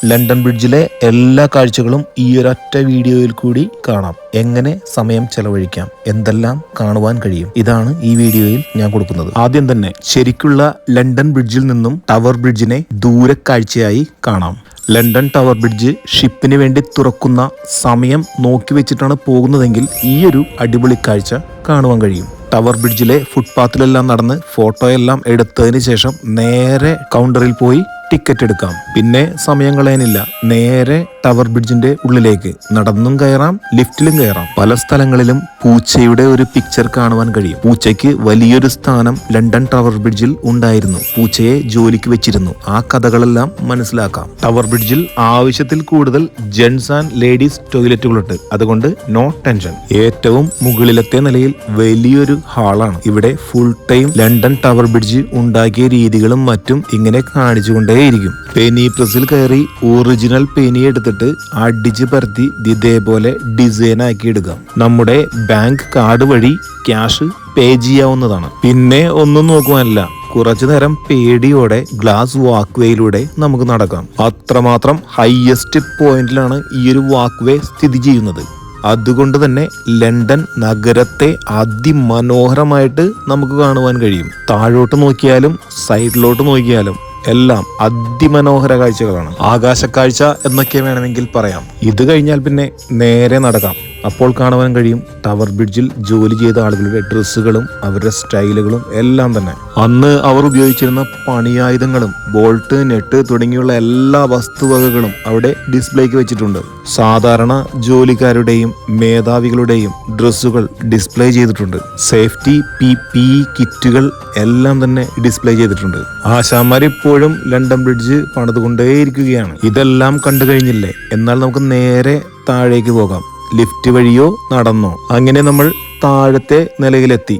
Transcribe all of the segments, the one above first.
London ബ്രിഡ്ജിലെ എല്ലാ കാഴ്ചകളും ഈ ഒരൊറ്റ വീഡിയോയിൽ കൂടി കാണാം. എങ്ങനെ സമയം ചെലവഴിക്കാം, എന്തെല്ലാം കാണുവാൻ കഴിയും, ഇതാണ് ഈ വീഡിയോയിൽ ഞാൻ കൊടുക്കുന്നത്. ആദ്യം തന്നെ ശരിക്കുള്ള ലണ്ടൻ ബ്രിഡ്ജിൽ നിന്നും ടവർ ബ്രിഡ്ജിനെ ദൂരക്കാഴ്ചയായി കാണാം. ലണ്ടൻ ടവർ ബ്രിഡ്ജ് ഷിപ്പിന് വേണ്ടി തുറക്കുന്ന സമയം നോക്കി വെച്ചിട്ടാണ് പോകുന്നതെങ്കിൽ ഈ ഒരു അടിപൊളി കാഴ്ച കാണുവാൻ കഴിയും. ടവർ ബ്രിഡ്ജിലെ ഫുട്പാത്തിലെല്ലാം നടന്ന് ഫോട്ടോയെല്ലാം എടുത്തതിന് ശേഷം നേരെ കൗണ്ടറിൽ പോയി ടിക്കറ്റ് എടുക്കാം. പിന്നെ സമയം കളയാനില്ല, നേരെ ടവർ ബ്രിഡ്ജിന്റെ ഉള്ളിലേക്ക് നടന്നും കയറാം, ലിഫ്റ്റിലും കയറാം. പല സ്ഥലങ്ങളിലും പൂച്ചയുടെ ഒരു പിക്ചർ കാണുവാൻ കഴിയും. പൂച്ചയ്ക്ക് വലിയൊരു സ്ഥാനം ലണ്ടൻ ടവർ ബ്രിഡ്ജിൽ ഉണ്ടായിരുന്നു. പൂച്ചയെ ജോലിക്ക് വെച്ചിരുന്നു. ആ കഥകളെല്ലാം മനസ്സിലാക്കാം. ടവർ ബ്രിഡ്ജിൽ ആവശ്യത്തിൽ കൂടുതൽ ജെന്റ്സ് ആൻഡ് ലേഡീസ് ടോയ്ലറ്റുകളുണ്ട്. അതുകൊണ്ട് നോ ടെൻഷൻ. ഏറ്റവും മുകളിലത്തെ നിലയിൽ വലിയൊരു ഹാളാണ്. ഇവിടെ full time London tower bridge ഉണ്ടാക്കിയ രീതികളും മറ്റും ഇങ്ങനെ കാണിച്ചുകൊണ്ടേയിരിക്കും. പെനി പ്രസിൽ കയറി ഒറിജിനൽ പെനി എടുത്തിട്ട് അടിച്ച് പരത്തി ഇതേപോലെ ഡിസൈൻ ആക്കി എടുക്കാം. നമ്മുടെ ബാങ്ക് കാർഡ് വഴി ക്യാഷ് പേ ചെയ്യാവുന്നതാണ്. പിന്നെ ഒന്നും നോക്കുവാനില്ല, കുറച്ചു നേരം പേടിയോടെ ഗ്ലാസ് വാക്ക് വേയിലൂടെ നമുക്ക് നടക്കാം. അത്രമാത്രം ഹൈയസ്റ്റ് പോയിന്റിലാണ് ഈ ഒരു വാക്ക് വേ സ്ഥിതി ചെയ്യുന്നത്. അതുകൊണ്ട് തന്നെ ലണ്ടൻ നഗരത്തെ അതിമനോഹരമായിട്ട് നമുക്ക് കാണുവാൻ കഴിയും. താഴോട്ട് നോക്കിയാലും സൈഡിലോട്ട് നോക്കിയാലും എല്ലാം അതിമനോഹര കാഴ്ചകളാണ്. ആകാശക്കാഴ്ച എന്നൊക്കെ വേണമെങ്കിൽ പറയാം. ഇത് കഴിഞ്ഞാൽ പിന്നെ നേരെ നടക്കാം. അപ്പോൾ കാണുവാൻ കഴിയും ടവർ ബ്രിഡ്ജിൽ ജോലി ചെയ്ത ആളുകളുടെ ഡ്രസ്സുകളും അവരുടെ സ്റ്റൈലുകളും എല്ലാം തന്നെ. അന്ന് അവർ ഉപയോഗിച്ചിരുന്ന പണിയായുധങ്ങളും ബോൾട്ട്, നെട്ട് തുടങ്ങിയുള്ള എല്ലാ വസ്തുവകകളും അവിടെ ഡിസ്പ്ലേക്ക് വെച്ചിട്ടുണ്ട്. സാധാരണ ജോലിക്കാരുടെയും മേധാവികളുടെയും ഡ്രസ്സുകൾ ഡിസ്പ്ലേ ചെയ്തിട്ടുണ്ട്. സേഫ്റ്റി PPE കിറ്റുകൾ എല്ലാം തന്നെ ഡിസ്പ്ലേ ചെയ്തിട്ടുണ്ട്. ആശാന്മാർ ഇപ്പോഴും ലണ്ടൻ ബ്രിഡ്ജ് പണിതുകൊണ്ടേയിരിക്കുകയാണ്. ഇതെല്ലാം കണ്ടു കഴിഞ്ഞില്ലേ? എന്നാൽ നമുക്ക് നേരെ താഴേക്ക് പോകാം. ലിഫ്റ്റ് വഴിയോ നടന്നോ. അങ്ങനെ നമ്മൾ താഴത്തെ നിലയിലെത്തി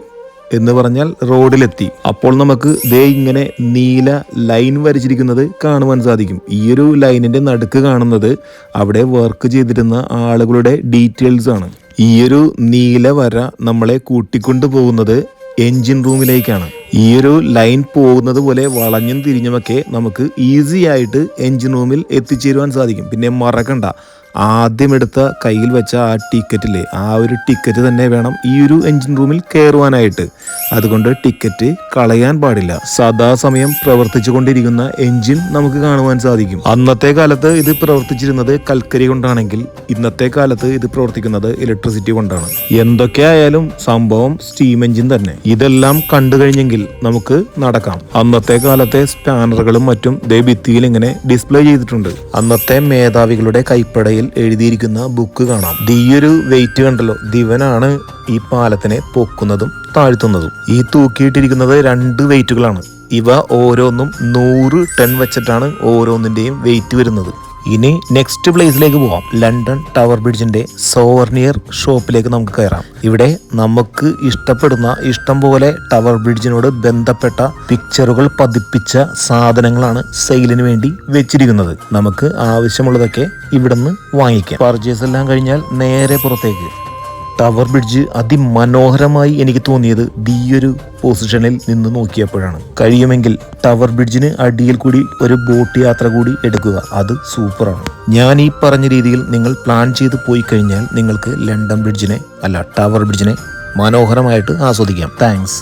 എന്ന് പറഞ്ഞാൽ റോഡിലെത്തി. അപ്പോൾ നമുക്ക് ദേ ഇങ്ങനെ നീല ലൈൻ വരച്ചിരിക്കുന്നത് കാണുവാൻ സാധിക്കും. ഈ ഒരു ലൈനിന്റെ നടുക്ക് കാണുന്നത് അവിടെ വർക്ക് ചെയ്തിരുന്ന ആളുകളുടെ ഡീറ്റെയിൽസ് ആണ്. ഈ ഒരു നീല വര നമ്മളെ കൂട്ടിക്കൊണ്ടു പോകുന്നത് എൻജിൻ റൂമിലേക്കാണ്. ഈ ഒരു ലൈൻ പോകുന്നത് പോലെ വളഞ്ഞും തിരിഞ്ഞുമൊക്കെ നമുക്ക് ഈസി ആയിട്ട് എൻജിൻ റൂമിൽ എത്തിച്ചേരുവാൻ സാധിക്കും. പിന്നെ മറക്കണ്ട, ആദ്യം എടുത്ത കയ്യിൽ വെച്ച ആ ടിക്കറ്റിലെ ആ ഒരു ടിക്കറ്റ് തന്നെ വേണം ഈ ഒരു എൻജിൻ റൂമിൽ കയറുവാനായിട്ട്. അതുകൊണ്ട് ടിക്കറ്റ് കളയാൻ പാടില്ല. സദാസമയം പ്രവർത്തിച്ചു കൊണ്ടിരിക്കുന്ന എൻജിൻ നമുക്ക് കാണുവാൻ സാധിക്കും. അന്നത്തെ കാലത്ത് ഇത് പ്രവർത്തിച്ചിരുന്നത് കൽക്കരി കൊണ്ടാണെങ്കിൽ ഇന്നത്തെ കാലത്ത് ഇത് പ്രവർത്തിക്കുന്നത് ഇലക്ട്രിസിറ്റി കൊണ്ടാണ്. എന്തൊക്കെയായാലും സംഭവം സ്റ്റീം എൻജിൻ തന്നെ. ഇതെല്ലാം കണ്ടു കഴിഞ്ഞെങ്കിൽ നമുക്ക് നടക്കാം. അന്നത്തെ കാലത്തെ സ്പാനറുകളും മറ്റും ദേ ഭിത്തിയിൽ ഇങ്ങനെ ഡിസ്പ്ലേ ചെയ്തിട്ടുണ്ട്. അന്നത്തെ മേധാവികളുടെ കൈപ്പടയിൽ എഴുതിയിരിക്കുന്ന ബുക്ക് കാണാം. ഈ ഒരു വെയിറ്റ് കണ്ടല്ലോ, ദിവനാണ് ഈ പാലത്തിനെ പൊക്കുന്നതും താഴ്ത്തുന്നതും. ഈ തൂക്കിയിട്ടിരിക്കുന്നത് 2 വെയിറ്റുകളാണ്. ഇവ ഓരോന്നും 100 ടൺ വെച്ചിട്ടാണ് ഓരോന്നിന്റെയും വെയിറ്റ് വരുന്നത്. ഇനി നെക്സ്റ്റ് പ്ലേസിലേക്ക് പോവാം. ലണ്ടൻ ടവർ ബ്രിഡ്ജിന്റെ സോവർണിയർ ഷോപ്പിലേക്ക് നമുക്ക് കയറാം. ഇവിടെ നമുക്ക് ഇഷ്ടപ്പെടുന്ന ഇഷ്ടം പോലെ ടവർ ബ്രിഡ്ജിനോട് ബന്ധപ്പെട്ട പിക്ചറുകൾ പതിപ്പിച്ച സാധനങ്ങളാണ് സെയിലിന് വേണ്ടി വെച്ചിരിക്കുന്നത്. നമുക്ക് ആവശ്യമുള്ളതൊക്കെ ഇവിടുന്ന് വാങ്ങിക്കാം. പർച്ചേസ് എല്ലാം കഴിഞ്ഞാൽ നേരെ പുറത്തേക്ക്. ടവർ ബ്രിഡ്ജ് അതിമനോഹരമായി എനിക്ക് തോന്നിയത് ഈ ഒരു പൊസിഷനിൽ നിന്ന് നോക്കിയപ്പോഴാണ്. കഴിയുമെങ്കിൽ ടവർ ബ്രിഡ്ജിന് അടിയിൽ കൂടി ഒരു ബോട്ട് യാത്ര കൂടി എടുക്കുക. അത് സൂപ്പറാണ്. ഞാൻ ഈ പറഞ്ഞ രീതിയിൽ നിങ്ങൾ പ്ലാൻ ചെയ്ത് പോയി കഴിഞ്ഞാൽ നിങ്ങൾക്ക് ലണ്ടൻ ബ്രിഡ്ജിനെ ടവർ ബ്രിഡ്ജിനെ മനോഹരമായിട്ട് ആസ്വദിക്കാം. താങ്ക്സ്.